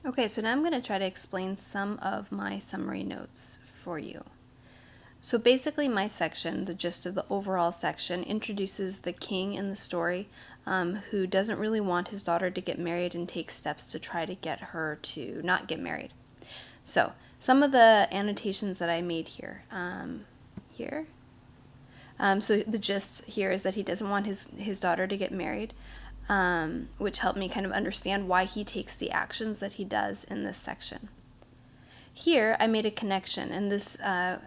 Okay, so now I'm going to try to explain some of my summary notes for you. So basically my section, the gist of the overall section, introduces the king in the story who doesn't really want his daughter to get married and takes steps to try to get her to not get married. So some of the annotations that I made here. So the gist here is that he doesn't want his daughter to get married, which helped me kind of understand why he takes the actions that he does in this section. Here, I made a connection, and this,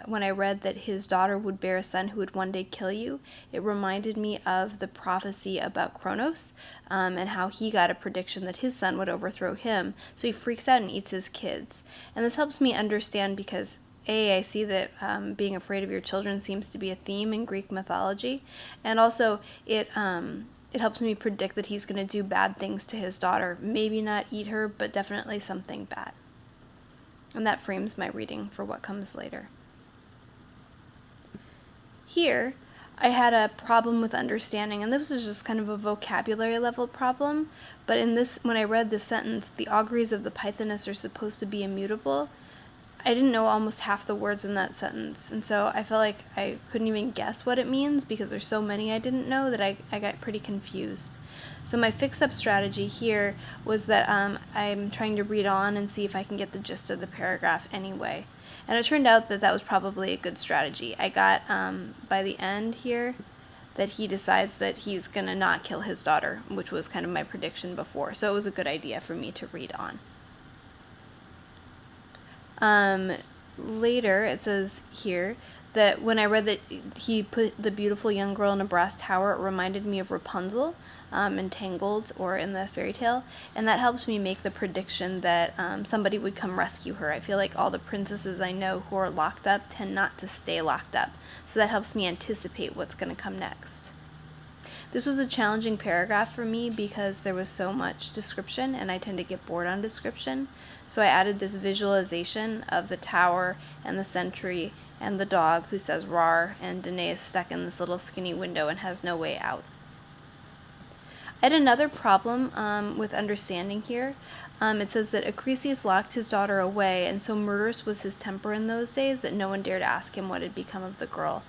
when I read that his daughter would bear a son who would one day kill you, it reminded me of the prophecy about Kronos, and how he got a prediction that his son would overthrow him, so he freaks out and eats his kids. And this helps me understand because I see that being afraid of your children seems to be a theme in Greek mythology, and also it helps me predict that he's going to do bad things to his daughter. Maybe not eat her, but definitely something bad. And that frames my reading for what comes later. Here, I had a problem with understanding, and this was just kind of a vocabulary level problem, but in this, when I read this sentence, the auguries of the Pythoness are supposed to be immutable, I didn't know almost half the words in that sentence, and so I felt like I couldn't even guess what it means because there's so many I didn't know that I got pretty confused. So my fix-up strategy here was that I'm trying to read on and see if I can get the gist of the paragraph anyway. And it turned out that that was probably a good strategy. I got, by the end here, that he decides that he's going to not kill his daughter, which was kind of my prediction before. So it was a good idea for me to read on. Later, it says here that when I read that he put the beautiful young girl in a brass tower, it reminded me of Rapunzel in Tangled or in the fairy tale, and that helps me make the prediction that somebody would come rescue her. I feel like all the princesses I know who are locked up tend not to stay locked up, so that helps me anticipate what's going to come next. This was a challenging paragraph for me because there was so much description, and I tend to get bored on description. So I added this visualization of the tower and the sentry and the dog who says "rar," and Danae is stuck in this little skinny window and has no way out. I had another problem with understanding here. It says that Acrisius locked his daughter away, and so murderous was his temper in those days that no one dared ask him what had become of the girl.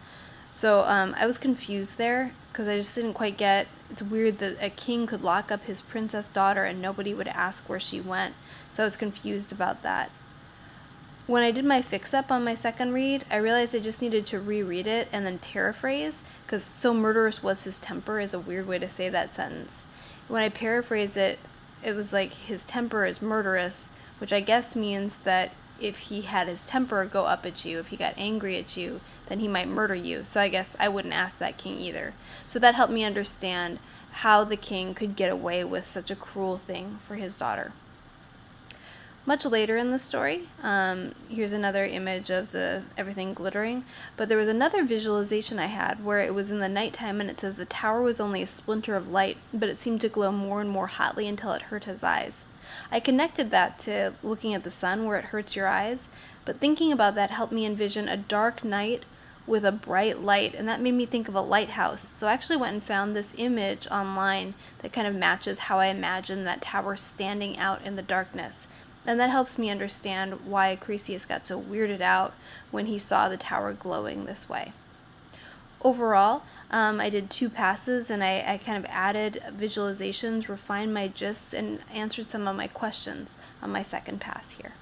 So I was confused there because I just didn't quite get, it's weird that a king could lock up his princess daughter and nobody would ask where she went, so I was confused about that. When I did my fix-up on my second read, I realized I just needed to reread it and then paraphrase, because so murderous was his temper is a weird way to say that sentence. When I paraphrase it, it was like his temper is murderous, which I guess means that if he had his temper go up at you, if he got angry at you, then he might murder you. So I guess I wouldn't ask that king either. So that helped me understand how the king could get away with such a cruel thing for his daughter. Much later in the story, here's another image of everything glittering, but there was another visualization I had where it was in the nighttime and it says the tower was only a splinter of light, but it seemed to glow more and more hotly until it hurt his eyes. I connected that to looking at the sun where it hurts your eyes, but thinking about that helped me envision a dark night with a bright light, and that made me think of a lighthouse. So I actually went and found this image online that kind of matches how I imagine that tower standing out in the darkness. And that helps me understand why Acrisius got so weirded out when he saw the tower glowing this way. Overall, I did 2 passes and I kind of added visualizations, refined my gists, and answered some of my questions on my second pass here.